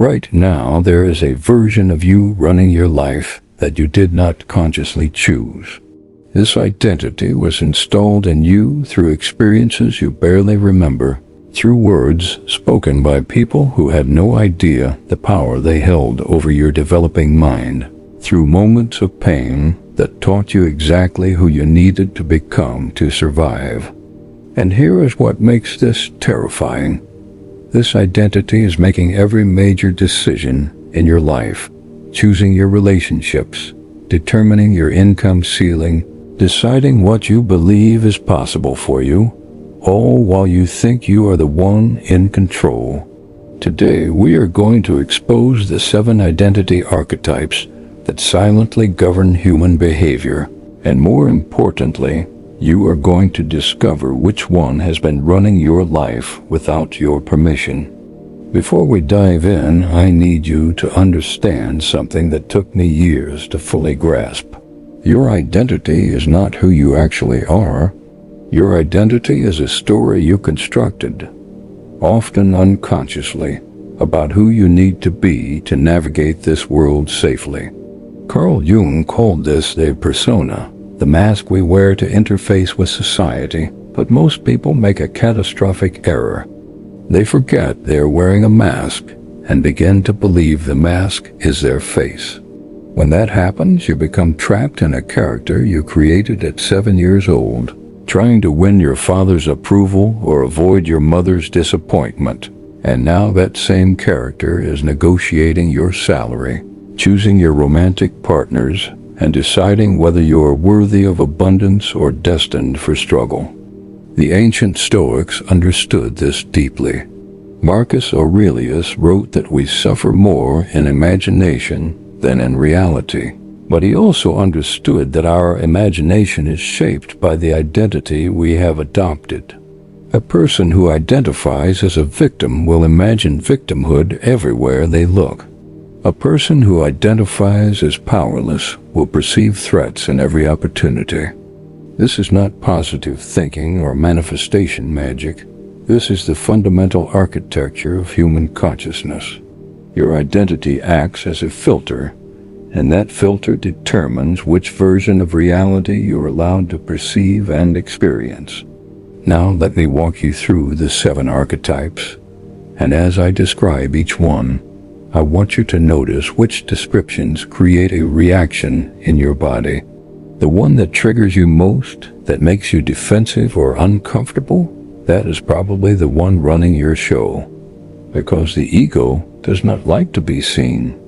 Right now, there is a version of you running your life that you did not consciously choose. This identity was installed in you through experiences you barely remember, through words spoken by people who had no idea the power they held over your developing mind, through moments of pain that taught you exactly who you needed to become to survive. And here is what makes this terrifying. This identity is making every major decision in your life, choosing your relationships, determining your income ceiling, deciding what you believe is possible for you, all while you think you are the one in control. Today, we are going to expose the 7 identity archetypes that silently govern human behavior, and more importantly, you are going to discover which one has been running your life without your permission. Before we dive in, I need you to understand something that took me years to fully grasp. Your identity is not who you actually are. Your identity is a story you constructed, often unconsciously, about who you need to be to navigate this world safely. Carl Jung called this the persona, the mask we wear to interface with society, but most people make a catastrophic error. They forget they are wearing a mask and begin to believe the mask is their face. When that happens, you become trapped in a character you created at 7 years old, trying to win your father's approval or avoid your mother's disappointment. And now that same character is negotiating your salary, choosing your romantic partners, and deciding whether you are worthy of abundance or destined for struggle. The ancient Stoics understood this deeply. Marcus Aurelius wrote that we suffer more in imagination than in reality, but he also understood that our imagination is shaped by the identity we have adopted. A person who identifies as a victim will imagine victimhood everywhere they look. A person who identifies as powerless will perceive threats in every opportunity. This is not positive thinking or manifestation magic. This is the fundamental architecture of human consciousness. Your identity acts as a filter, and that filter determines which version of reality you're allowed to perceive and experience. Now let me walk you through the 7 archetypes, and as I describe each one, I want you to notice which descriptions create a reaction in your body. The one that triggers you most, that makes you defensive or uncomfortable, that is probably the one running your show. Because the ego does not like to be seen.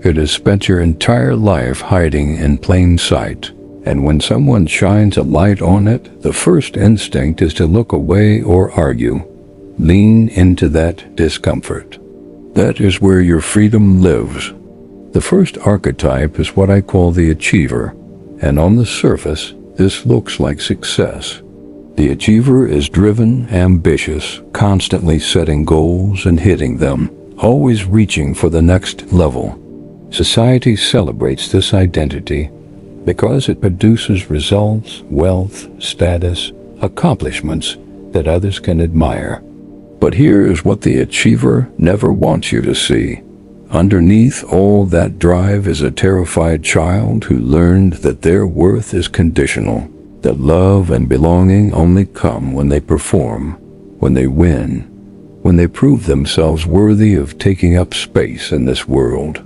It has spent your entire life hiding in plain sight, and when someone shines a light on it, the first instinct is to look away or argue. Lean into that discomfort. That is where your freedom lives. The first archetype is what I call the achiever, and on the surface, this looks like success. The achiever is driven, ambitious, constantly setting goals and hitting them, always reaching for the next level. Society celebrates this identity because it produces results, wealth, status, accomplishments that others can admire. But here is what the achiever never wants you to see. Underneath all that drive is a terrified child who learned that their worth is conditional, that love and belonging only come when they perform, when they win, when they prove themselves worthy of taking up space in this world.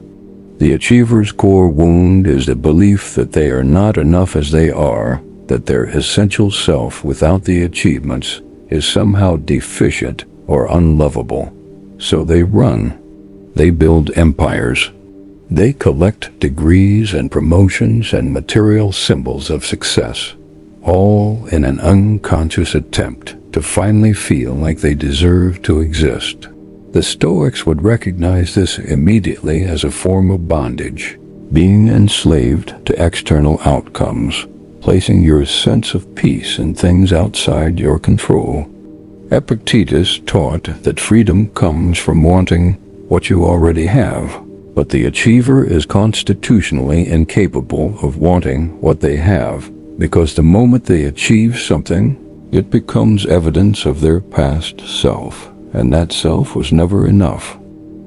The achiever's core wound is the belief that they are not enough as they are, that their essential self without the achievements is somehow deficient or unlovable. So they run. They build empires. They collect degrees and promotions and material symbols of success, all in an unconscious attempt to finally feel like they deserve to exist. The Stoics would recognize this immediately as a form of bondage, being enslaved to external outcomes, placing your sense of peace in things outside your control. Epictetus taught that freedom comes from wanting what you already have, but the achiever is constitutionally incapable of wanting what they have, because the moment they achieve something, it becomes evidence of their past self, and that self was never enough.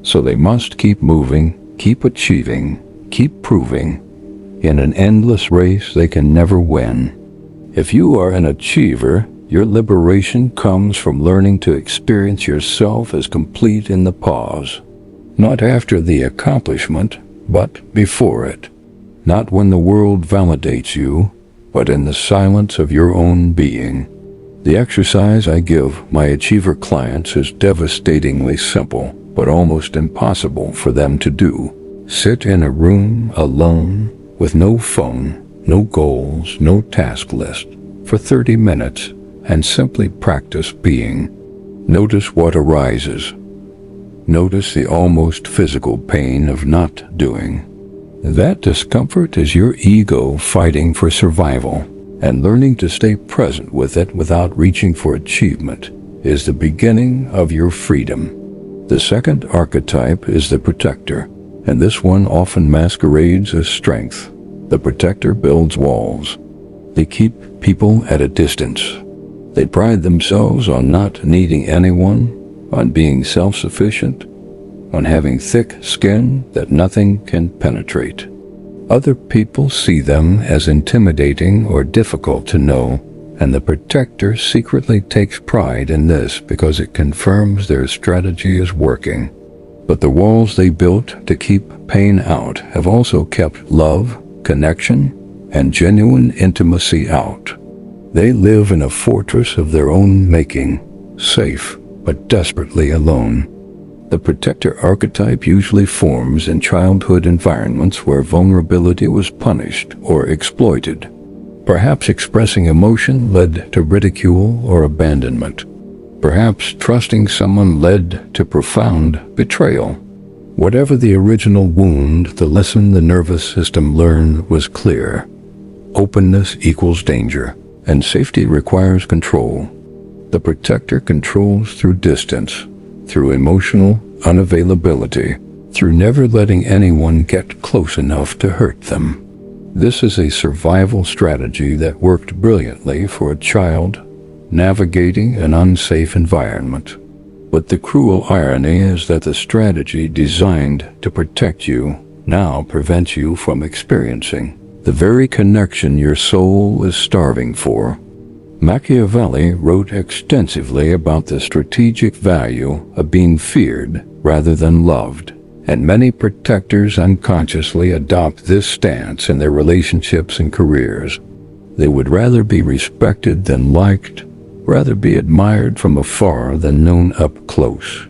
So they must keep moving, keep achieving, keep proving. In an endless race they can never win. If you are an achiever, your liberation comes from learning to experience yourself as complete in the pause. Not after the accomplishment, but before it. Not when the world validates you, but in the silence of your own being. The exercise I give my achiever clients is devastatingly simple, but almost impossible for them to do. Sit in a room alone, with no phone, no goals, no task list, for 30 minutes, and simply practice being. Notice what arises. Notice the almost physical pain of not doing. That discomfort is your ego fighting for survival, and learning to stay present with it without reaching for achievement is the beginning of your freedom. The second archetype is the protector, and this one often masquerades as strength. The protector builds walls. They keep people at a distance. They pride themselves on not needing anyone, on being self-sufficient, on having thick skin that nothing can penetrate. Other people see them as intimidating or difficult to know, and the protector secretly takes pride in this because it confirms their strategy is working. But the walls they built to keep pain out have also kept love, connection, and genuine intimacy out. They live in a fortress of their own making, safe but desperately alone. The protector archetype usually forms in childhood environments where vulnerability was punished or exploited. Perhaps expressing emotion led to ridicule or abandonment. Perhaps trusting someone led to profound betrayal. Whatever the original wound, the lesson the nervous system learned was clear. Openness equals danger, and safety requires control. The protector controls through distance, through emotional unavailability, through never letting anyone get close enough to hurt them. This is a survival strategy that worked brilliantly for a child navigating an unsafe environment. But the cruel irony is that the strategy designed to protect you now prevents you from experiencing the very connection your soul is starving for. Machiavelli wrote extensively about the strategic value of being feared rather than loved, and many protectors unconsciously adopt this stance in their relationships and careers. They would rather be respected than liked, rather be admired from afar than known up close.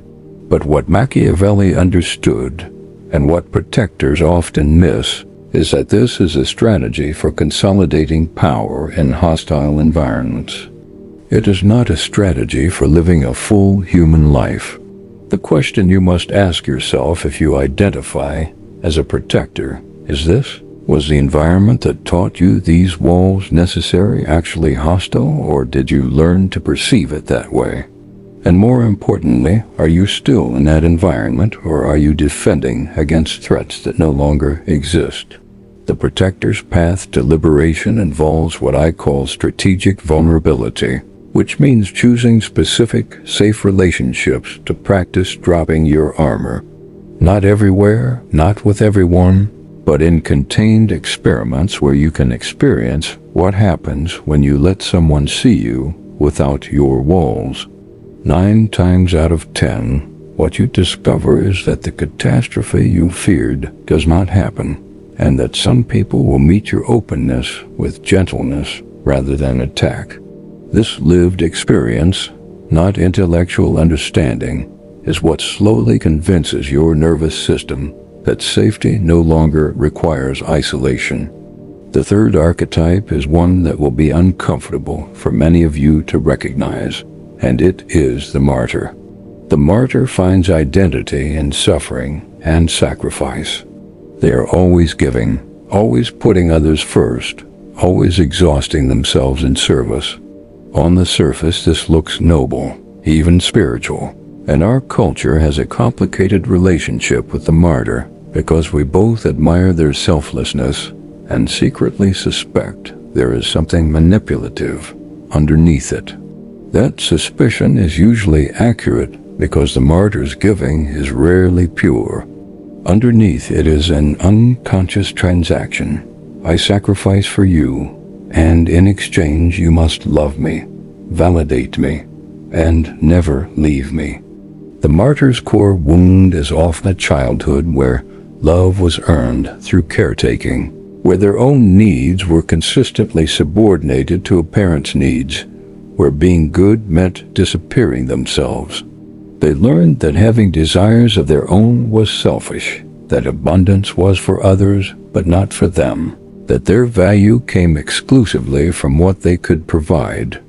But what Machiavelli understood, and what protectors often miss, is that this is a strategy for consolidating power in hostile environments. It is not a strategy for living a full human life. The question you must ask yourself if you identify as a protector is this: was the environment that taught you these walls necessary actually hostile, or did you learn to perceive it that way? And more importantly, are you still in that environment, or are you defending against threats that no longer exist? The protector's path to liberation involves what I call strategic vulnerability, which means choosing specific, safe relationships to practice dropping your armor. Not everywhere, not with everyone, but in contained experiments where you can experience what happens when you let someone see you without your walls. 9 times out of 10, what you discover is that the catastrophe you feared does not happen, and that some people will meet your openness with gentleness rather than attack. This lived experience, not intellectual understanding, is what slowly convinces your nervous system that safety no longer requires isolation. The third archetype is one that will be uncomfortable for many of you to recognize, and it is the martyr. The martyr finds identity in suffering and sacrifice. They are always giving, always putting others first, always exhausting themselves in service. On the surface, this looks noble, even spiritual, and our culture has a complicated relationship with the martyr because we both admire their selflessness and secretly suspect there is something manipulative underneath it. That suspicion is usually accurate because the martyr's giving is rarely pure. Underneath it is an unconscious transaction. I sacrifice for you, and in exchange you must love me, validate me, and never leave me. The martyr's core wound is often a childhood where love was earned through caretaking, where their own needs were consistently subordinated to a parent's needs, where being good meant disappearing themselves. They learned that having desires of their own was selfish, that abundance was for others but not for them, that their value came exclusively from what they could provide.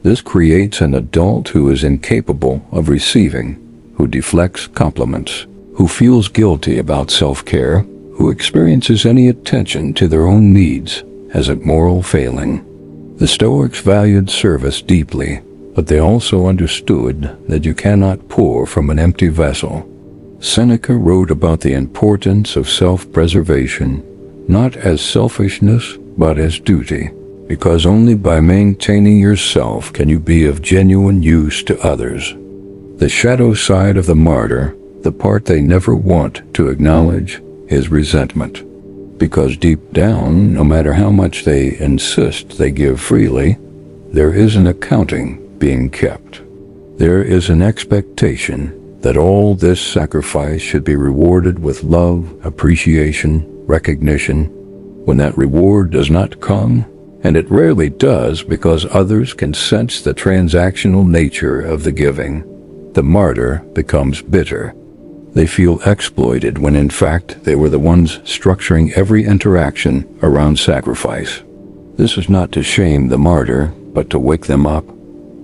This creates an adult who is incapable of receiving, who deflects compliments, who feels guilty about self-care, who experiences any attention to their own needs as a moral failing. The Stoics valued service deeply, but they also understood that you cannot pour from an empty vessel. Seneca wrote about the importance of self-preservation, not as selfishness, but as duty, because only by maintaining yourself can you be of genuine use to others. The shadow side of the martyr, the part they never want to acknowledge, is resentment. Because deep down, no matter how much they insist they give freely, there is an accounting being kept. There is an expectation that all this sacrifice should be rewarded with love, appreciation, recognition. When that reward does not come, and it rarely does because others can sense the transactional nature of the giving, the martyr becomes bitter. They feel exploited when in fact they were the ones structuring every interaction around sacrifice. This is not to shame the martyr, but to wake them up.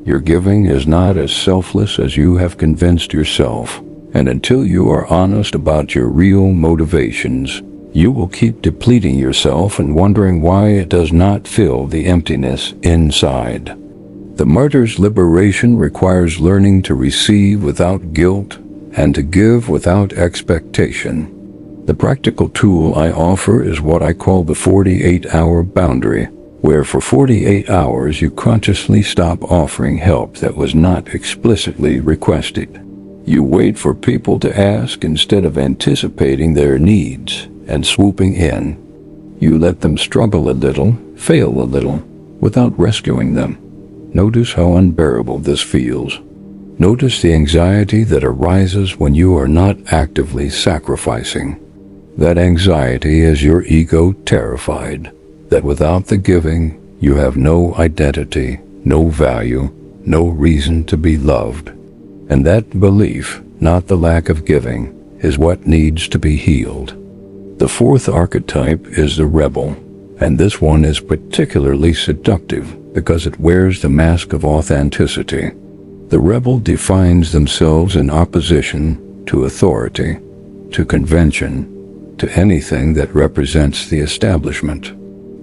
Your giving is not as selfless as you have convinced yourself, and until you are honest about your real motivations, you will keep depleting yourself and wondering why it does not fill the emptiness inside. The martyr's liberation requires learning to receive without guilt and to give without expectation. The practical tool I offer is what I call the 48-hour boundary, where for 48 hours you consciously stop offering help that was not explicitly requested. You wait for people to ask instead of anticipating their needs and swooping in. You let them struggle a little, fail a little, without rescuing them. Notice how unbearable this feels. Notice the anxiety that arises when you are not actively sacrificing. That anxiety is your ego terrified that without the giving, you have no identity, no value, no reason to be loved. And that belief, not the lack of giving, is what needs to be healed. The fourth archetype is the rebel, and this one is particularly seductive because it wears the mask of authenticity. The rebel defines themselves in opposition to authority, to convention, to anything that represents the establishment.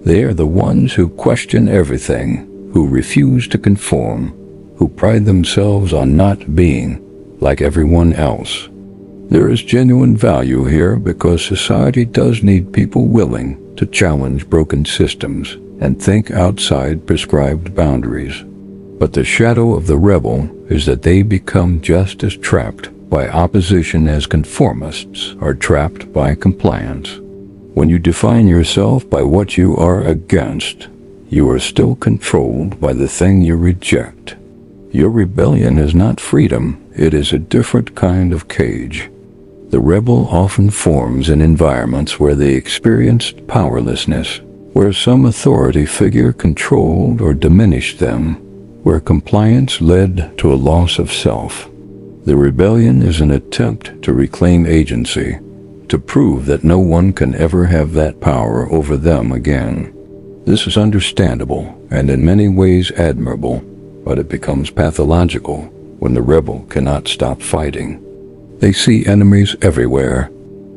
They are the ones who question everything, who refuse to conform, who pride themselves on not being like everyone else. There is genuine value here because society does need people willing to challenge broken systems and think outside prescribed boundaries. But the shadow of the rebel is that they become just as trapped by opposition as conformists are trapped by compliance. When you define yourself by what you are against, you are still controlled by the thing you reject. Your rebellion is not freedom, it is a different kind of cage. The rebel often forms in environments where they experienced powerlessness, where some authority figure controlled or diminished them, where compliance led to a loss of self. The rebellion is an attempt to reclaim agency, to prove that no one can ever have that power over them again. This is understandable and in many ways admirable, but it becomes pathological when the rebel cannot stop fighting. They see enemies everywhere.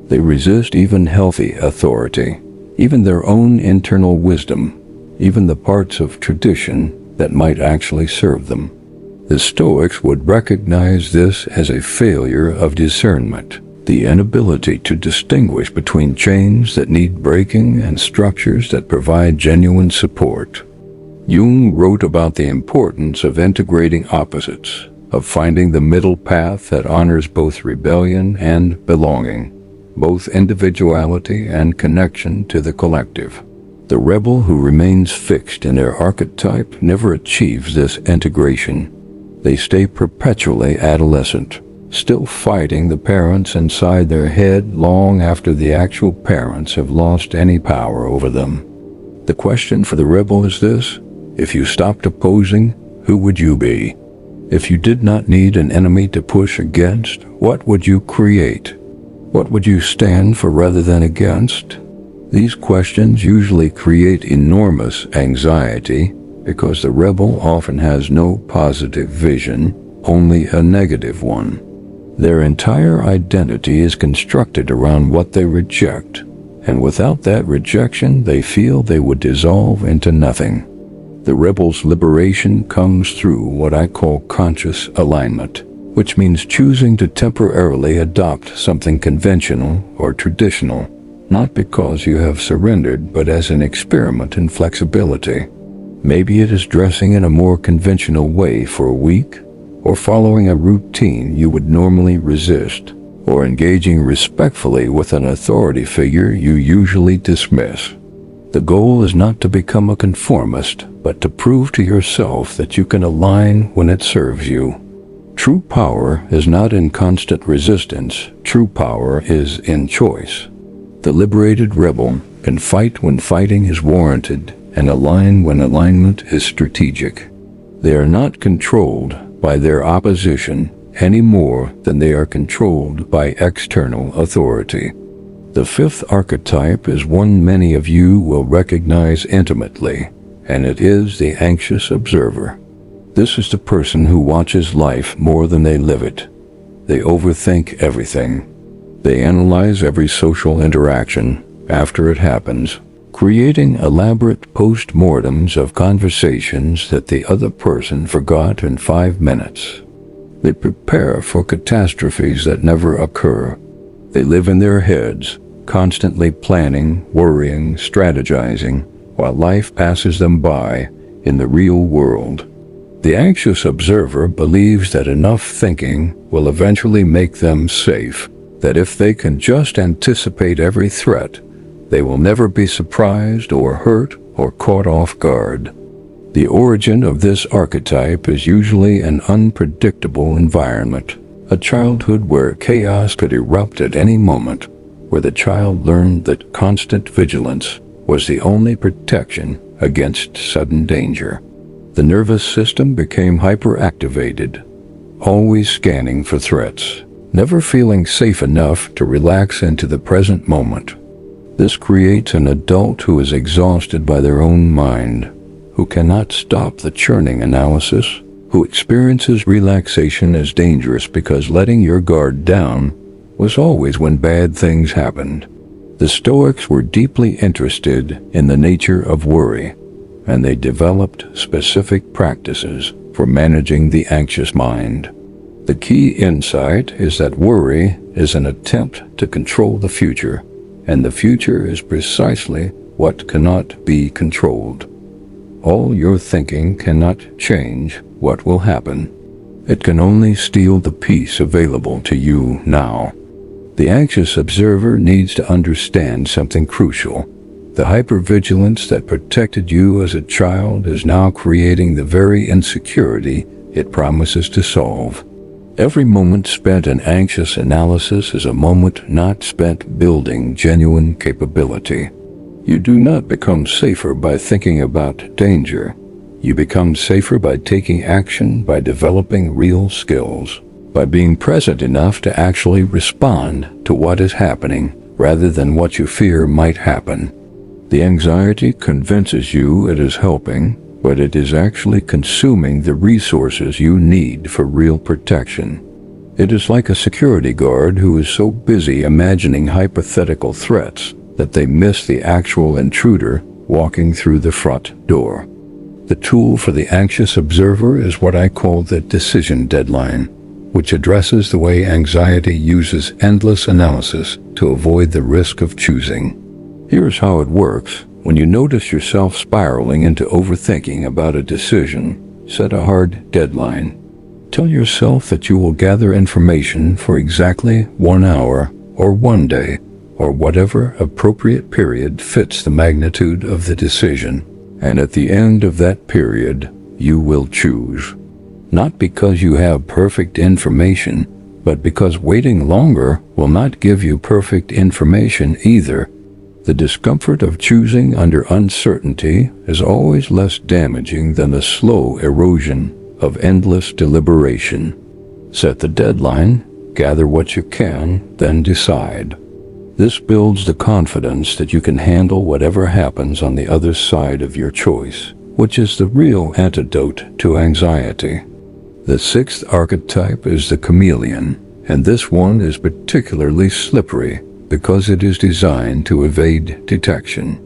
They resist even healthy authority, even their own internal wisdom, even the parts of tradition that might actually serve them. The Stoics would recognize this as a failure of discernment, the inability to distinguish between chains that need breaking and structures that provide genuine support. Jung wrote about the importance of integrating opposites, of finding the middle path that honors both rebellion and belonging, both individuality and connection to the collective. The rebel who remains fixed in their archetype never achieves this integration. They stay perpetually adolescent, still fighting the parents inside their head long after the actual parents have lost any power over them. The question for the rebel is this: if you stopped opposing, who would you be? If you did not need an enemy to push against, what would you create? What would you stand for rather than against? These questions usually create enormous anxiety because the rebel often has no positive vision, only a negative one. Their entire identity is constructed around what they reject, and without that rejection, they feel they would dissolve into nothing. The rebel's liberation comes through what I call conscious alignment, which means choosing to temporarily adopt something conventional or traditional, not because you have surrendered, but as an experiment in flexibility. Maybe it is dressing in a more conventional way for a week, or following a routine you would normally resist, or engaging respectfully with an authority figure you usually dismiss. The goal is not to become a conformist, but to prove to yourself that you can align when it serves you. True power is not in constant resistance. True power is in choice. The liberated rebel can fight when fighting is warranted and align when alignment is strategic. They are not controlled by their opposition any more than they are controlled by external authority. The fifth archetype is one many of you will recognize intimately, and it is the anxious observer. This is the person who watches life more than they live it. They overthink everything. They analyze every social interaction after it happens, creating elaborate post-mortems of conversations that the other person forgot in 5 minutes. They prepare for catastrophes that never occur. They live in their heads, constantly planning, worrying, strategizing, while life passes them by in the real world. The anxious observer believes that enough thinking will eventually make them safe, that if they can just anticipate every threat, they will never be surprised or hurt or caught off guard. The origin of this archetype is usually an unpredictable environment, a childhood where chaos could erupt at any moment, where the child learned that constant vigilance was the only protection against sudden danger. The nervous system became hyperactivated, always scanning for threats, never feeling safe enough to relax into the present moment. This creates an adult who is exhausted by their own mind, who cannot stop the churning analysis, who experiences relaxation as dangerous because letting your guard down was always when bad things happened. The Stoics were deeply interested in the nature of worry, and they developed specific practices for managing the anxious mind. The key insight is that worry is an attempt to control the future, and the future is precisely what cannot be controlled. All your thinking cannot change what will happen. It can only steal the peace available to you now. The anxious observer needs to understand something crucial. The hypervigilance that protected you as a child is now creating the very insecurity it promises to solve. Every moment spent in anxious analysis is a moment not spent building genuine capability. You do not become safer by thinking about danger. You become safer by taking action, by developing real skills, by being present enough to actually respond to what is happening rather than what you fear might happen. The anxiety convinces you it is helping, but it is actually consuming the resources you need for real protection. It is like a security guard who is so busy imagining hypothetical threats that they miss the actual intruder walking through the front door. The tool for the anxious observer is what I call the decision deadline, which addresses the way anxiety uses endless analysis to avoid the risk of choosing. Here's how it works. When you notice yourself spiraling into overthinking about a decision, set a hard deadline. Tell yourself that you will gather information for exactly 1 hour or 1 day, or whatever appropriate period fits the magnitude of the decision, and at the end of that period, you will choose. Not because you have perfect information, but because waiting longer will not give you perfect information either. The discomfort of choosing under uncertainty is always less damaging than the slow erosion of endless deliberation. Set the deadline, gather what you can, then decide. This builds the confidence that you can handle whatever happens on the other side of your choice, which is the real antidote to anxiety. The sixth archetype is the chameleon, and this one is particularly slippery because it is designed to evade detection.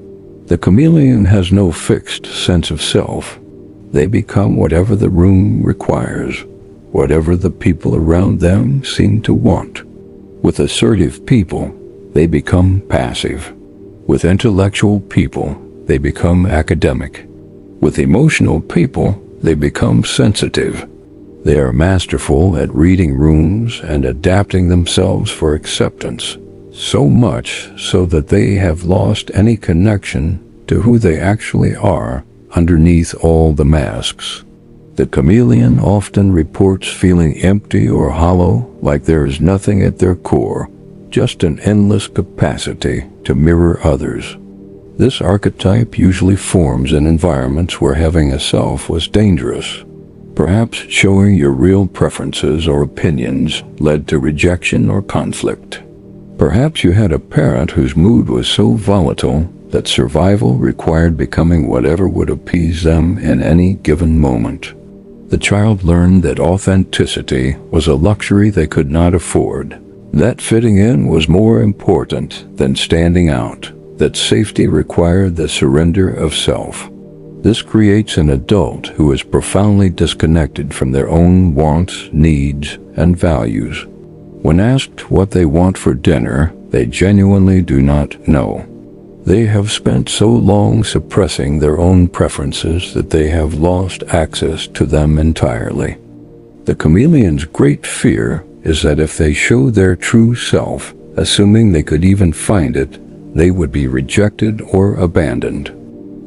The chameleon has no fixed sense of self. They become whatever the room requires, whatever the people around them seem to want. With assertive people, they become passive. With intellectual people, they become academic. With emotional people, they become sensitive. They are masterful at reading rooms and adapting themselves for acceptance, so much so that they have lost any connection to who they actually are underneath all the masks. The chameleon often reports feeling empty or hollow, like there is nothing at their core, just an endless capacity to mirror others. This archetype usually forms in environments where having a self was dangerous. Perhaps showing your real preferences or opinions led to rejection or conflict. Perhaps you had a parent whose mood was so volatile that survival required becoming whatever would appease them in any given moment. The child learned that authenticity was a luxury they could not afford, that fitting in was more important than standing out, that safety required the surrender of self. This creates an adult who is profoundly disconnected from their own wants, needs, and values. When asked what they want for dinner, they genuinely do not know. They have spent so long suppressing their own preferences that they have lost access to them entirely. The chameleon's great fear is that if they show their true self, assuming they could even find it, they would be rejected or abandoned.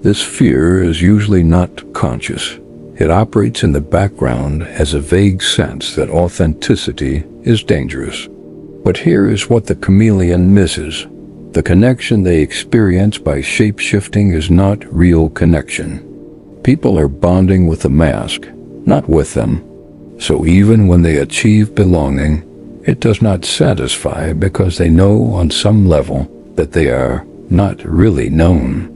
This fear is usually not conscious. It operates in the background as a vague sense that authenticity is dangerous. But here is what the chameleon misses. The connection they experience by shape-shifting is not real connection. People are bonding with the mask, not with them. So even when they achieve belonging, it does not satisfy because they know on some level that they are not really known.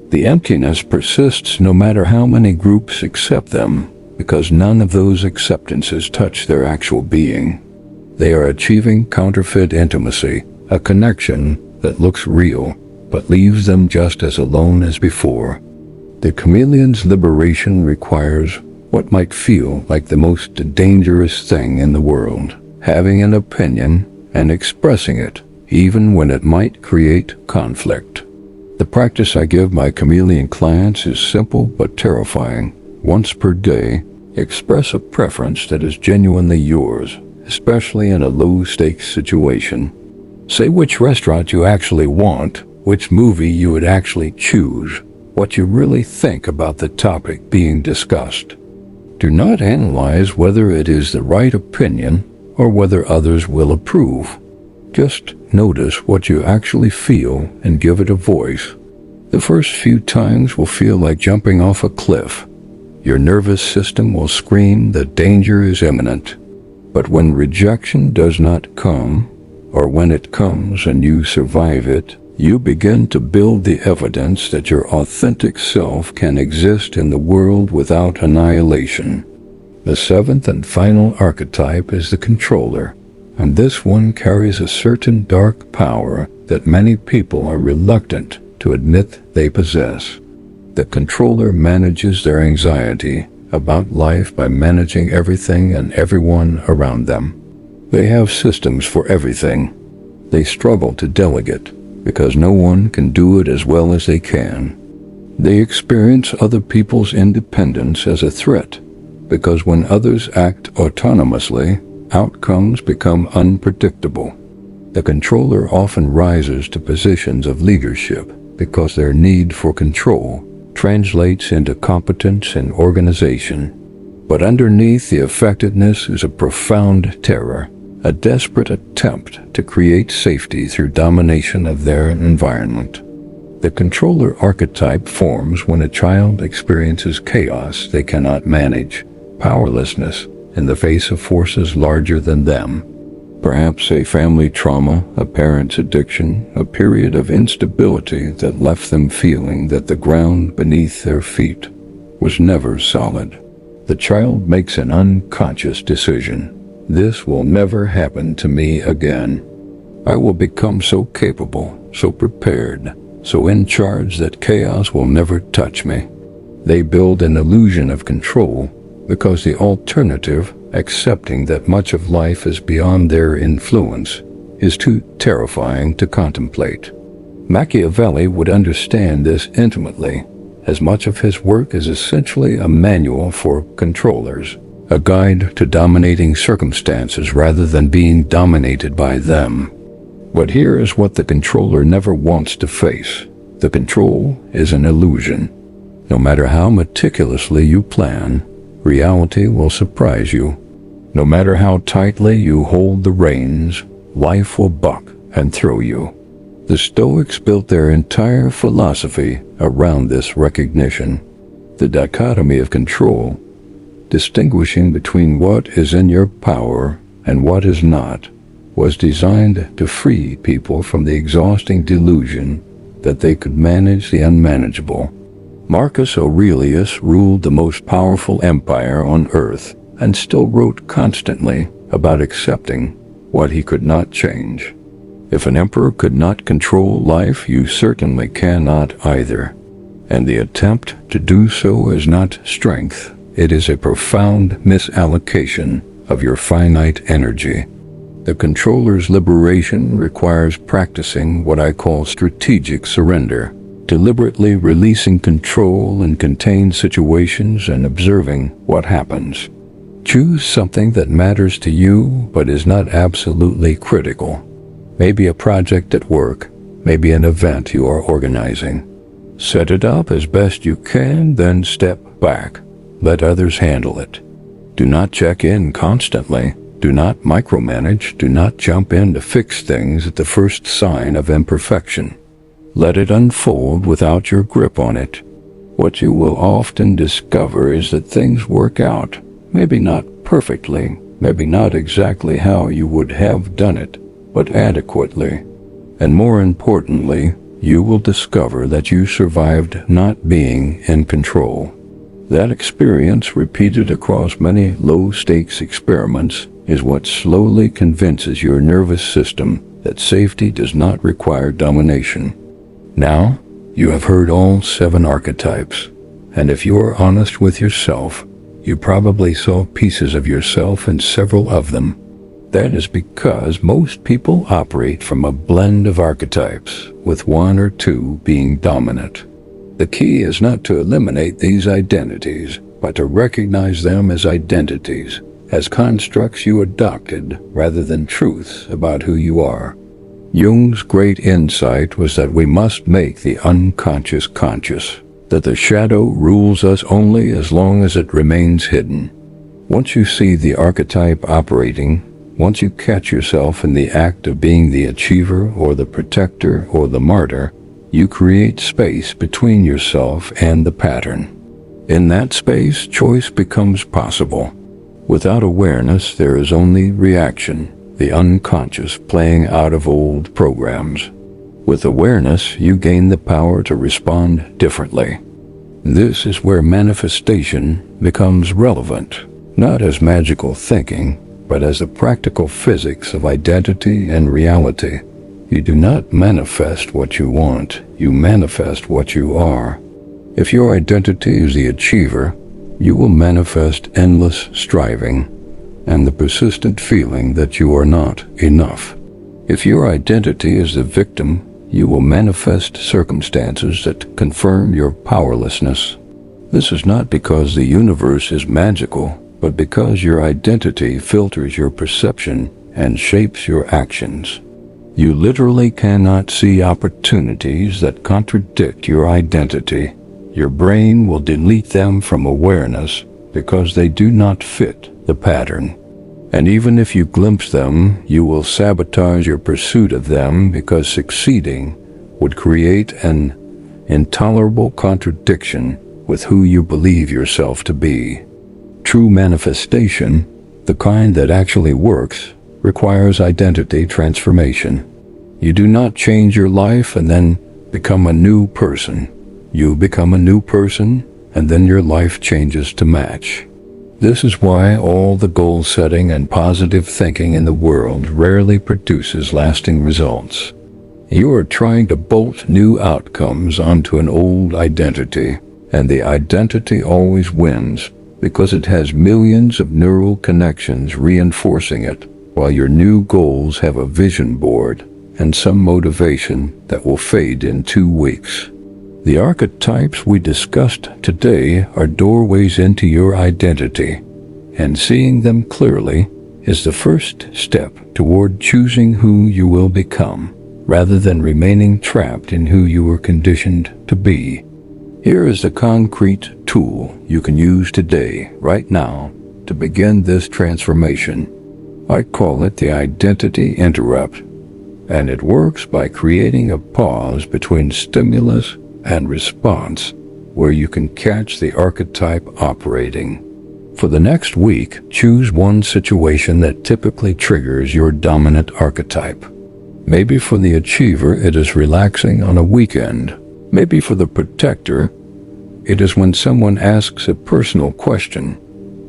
The emptiness persists no matter how many groups accept them, because none of those acceptances touch their actual being. They are achieving counterfeit intimacy, a connection that looks real, but leaves them just as alone as before. The chameleon's liberation requires what might feel like the most dangerous thing in the world, having an opinion and expressing it, even when it might create conflict. The practice I give my chameleon clients is simple but terrifying. Once per day, express a preference that is genuinely yours, especially in a low-stakes situation. Say which restaurant you actually want, which movie you would actually choose, what you really think about the topic being discussed. Do not analyze whether it is the right opinion or whether others will approve. Just notice what you actually feel and give it a voice. The first few times will feel like jumping off a cliff. Your nervous system will scream that danger is imminent. But when rejection does not come, or when it comes and you survive it, you begin to build the evidence that your authentic self can exist in the world without annihilation. The seventh and final archetype is the controller, and this one carries a certain dark power that many people are reluctant to admit they possess. The controller manages their anxiety about life by managing everything and everyone around them. They have systems for everything. They struggle to delegate because no one can do it as well as they can. They experience other people's independence as a threat, because when others act autonomously, outcomes become unpredictable. The controller often rises to positions of leadership because their need for control translates into competence and organization. But underneath the effectiveness is a profound terror, a desperate attempt to create safety through domination of their environment. The controller archetype forms when a child experiences chaos they cannot manage, powerlessness in the face of forces larger than them. Perhaps a family trauma, a parent's addiction, a period of instability that left them feeling that the ground beneath their feet was never solid. The child makes an unconscious decision. This will never happen to me again. I will become so capable, so prepared, so in charge that chaos will never touch me. They build an illusion of control because the alternative, accepting that much of life is beyond their influence, is too terrifying to contemplate. Machiavelli would understand this intimately, as much of his work is essentially a manual for controllers, a guide to dominating circumstances rather than being dominated by them. But here is what the controller never wants to face. The control is an illusion. No matter how meticulously you plan, reality will surprise you. No matter how tightly you hold the reins, life will buck and throw you. The Stoics built their entire philosophy around this recognition. The dichotomy of control, distinguishing between what is in your power and what is not, was designed to free people from the exhausting delusion that they could manage the unmanageable. Marcus Aurelius ruled the most powerful empire on earth and still wrote constantly about accepting what he could not change. If an emperor could not control life, you certainly cannot either. And the attempt to do so is not strength. It is a profound misallocation of your finite energy. The controller's liberation requires practicing what I call strategic surrender, deliberately releasing control in contained situations and observing what happens. Choose something that matters to you but is not absolutely critical. Maybe a project at work, maybe an event you are organizing. Set it up as best you can, then step back. Let others handle it. Do not check in constantly. Do not micromanage. Do not jump in to fix things at the first sign of imperfection. Let it unfold without your grip on it. What you will often discover is that things work out, maybe not perfectly, maybe not exactly how you would have done it, but adequately. And more importantly, you will discover that you survived not being in control. That experience, repeated across many low-stakes experiments, is what slowly convinces your nervous system that safety does not require domination. Now, you have heard all 7 archetypes, and if you are honest with yourself, you probably saw pieces of yourself in several of them. That is because most people operate from a blend of archetypes, with 1 or 2 being dominant. The key is not to eliminate these identities, but to recognize them as identities, as constructs you adopted rather than truths about who you are. Jung's great insight was that we must make the unconscious conscious, that the shadow rules us only as long as it remains hidden. Once you see the archetype operating, once you catch yourself in the act of being the achiever or the protector or the martyr, you create space between yourself and the pattern. In that space, choice becomes possible. Without awareness, there is only reaction, the unconscious playing out of old programs. With awareness, you gain the power to respond differently. This is where manifestation becomes relevant, not as magical thinking, but as the practical physics of identity and reality. You do not manifest what you want, you manifest what you are. If your identity is the achiever, you will manifest endless striving and the persistent feeling that you are not enough. If your identity is the victim, you will manifest circumstances that confirm your powerlessness. This is not because the universe is magical, but because your identity filters your perception and shapes your actions. You literally cannot see opportunities that contradict your identity. Your brain will delete them from awareness because they do not fit the pattern. And even if you glimpse them, you will sabotage your pursuit of them because succeeding would create an intolerable contradiction with who you believe yourself to be. True manifestation, the kind that actually works, requires identity transformation. You do not change your life and then become a new person. You become a new person, and then your life changes to match. This is why all the goal setting and positive thinking in the world rarely produces lasting results. You are trying to bolt new outcomes onto an old identity, and the identity always wins because it has millions of neural connections reinforcing it, while your new goals have a vision board and some motivation that will fade in 2 weeks. The archetypes we discussed today are doorways into your identity, and seeing them clearly is the first step toward choosing who you will become, rather than remaining trapped in who you were conditioned to be. Here is the concrete tool you can use today, right now, to begin this transformation. I call it the identity interrupt, and it works by creating a pause between stimulus and response where you can catch the archetype operating. For the next week, choose one situation that typically triggers your dominant archetype. Maybe for the achiever, it is relaxing on a weekend. Maybe for the protector, it is when someone asks a personal question.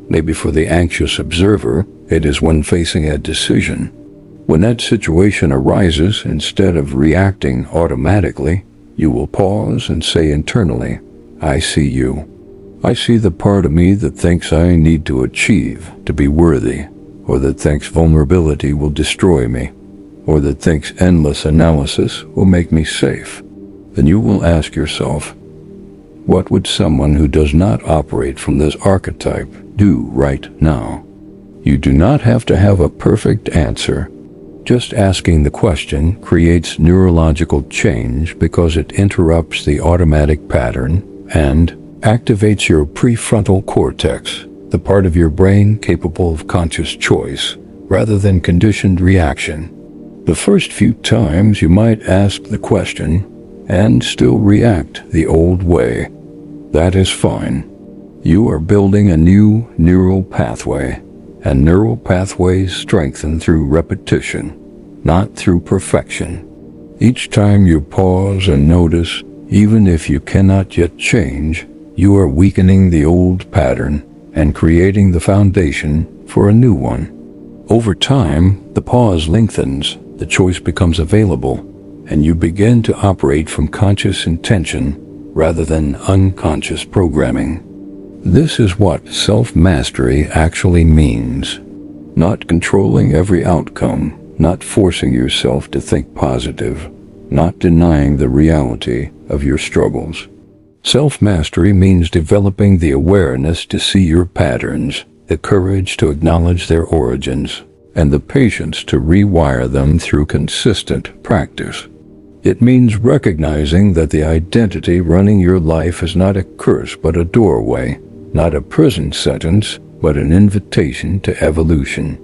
Maybe for the anxious observer, it is when facing a decision. When that situation arises, instead of reacting automatically, you will pause and say internally, I see you. I see the part of me that thinks I need to achieve to be worthy, or that thinks vulnerability will destroy me, or that thinks endless analysis will make me safe. Then you will ask yourself, what would someone who does not operate from this archetype do right now? You do not have to have a perfect answer. Just asking the question creates neurological change because it interrupts the automatic pattern and activates your prefrontal cortex, the part of your brain capable of conscious choice, rather than conditioned reaction. The first few times you might ask the question and still react the old way. That is fine. You are building a new neural pathway, and neural pathways strengthen through repetition, not through perfection. Each time you pause and notice, even if you cannot yet change, you are weakening the old pattern and creating the foundation for a new one. Over time, the pause lengthens, the choice becomes available, and you begin to operate from conscious intention rather than unconscious programming. This is what self-mastery actually means. Not controlling every outcome, not forcing yourself to think positive, not denying the reality of your struggles. Self-mastery means developing the awareness to see your patterns, the courage to acknowledge their origins, and the patience to rewire them through consistent practice. It means recognizing that the identity running your life is not a curse but a doorway, not a prison sentence but an invitation to evolution.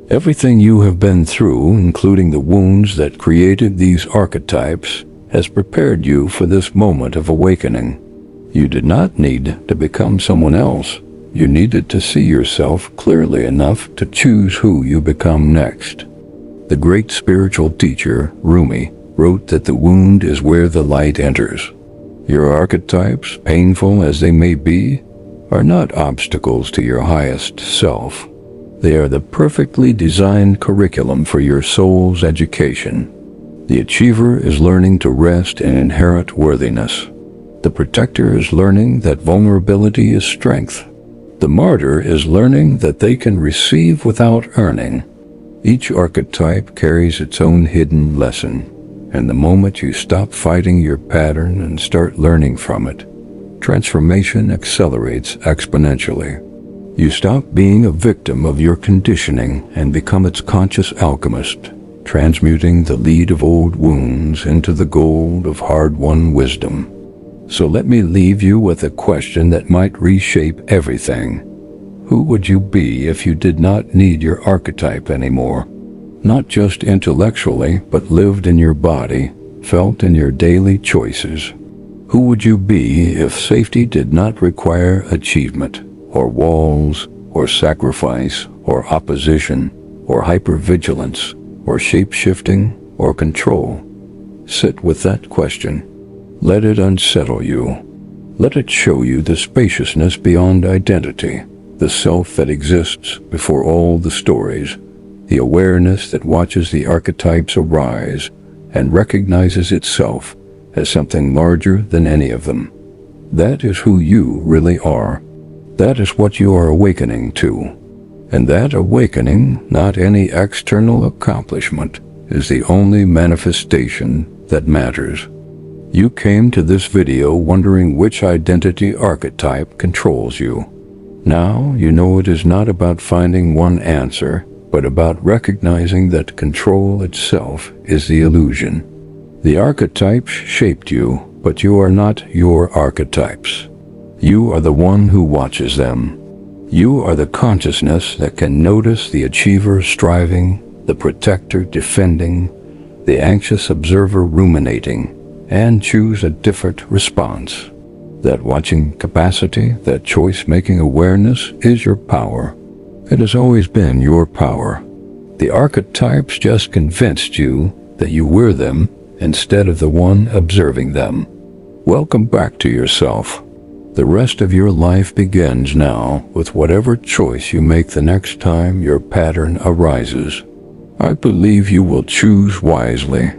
Everything you have been through, including the wounds that created these archetypes, has prepared you for this moment of awakening. You did not need to become someone else. You needed to see yourself clearly enough to choose who you become next. The great spiritual teacher, Rumi, wrote that the wound is where the light enters. Your archetypes, painful as they may be, are not obstacles to your highest self. They are the perfectly designed curriculum for your soul's education. The achiever is learning to rest in inherent worthiness. The protector is learning that vulnerability is strength. The martyr is learning that they can receive without earning. Each archetype carries its own hidden lesson, and the moment you stop fighting your pattern and start learning from it, transformation accelerates exponentially. You stop being a victim of your conditioning and become its conscious alchemist, transmuting the lead of old wounds into the gold of hard-won wisdom. So let me leave you with a question that might reshape everything. Who would you be if you did not need your archetype anymore? Not just intellectually, but lived in your body, felt in your daily choices. Who would you be if safety did not require achievement, or walls, or sacrifice, or opposition, or hypervigilance, or shape-shifting, or control? Sit with that question. Let it unsettle you. Let it show you the spaciousness beyond identity, the self that exists before all the stories, the awareness that watches the archetypes arise and recognizes itself as something larger than any of them. That is who you really are. That is what you are awakening to. And that awakening, not any external accomplishment, is the only manifestation that matters. You came to this video wondering which identity archetype controls you. Now you know it is not about finding one answer, but about recognizing that control itself is the illusion. The archetypes shaped you, but you are not your archetypes. You are the one who watches them. You are the consciousness that can notice the achiever striving, the protector defending, the anxious observer ruminating, and choose a different response. That watching capacity, that choice-making awareness is your power. It has always been your power. The archetypes just convinced you that you were them instead of the one observing them. Welcome back to yourself. The rest of your life begins now with whatever choice you make the next time your pattern arises. I believe you will choose wisely.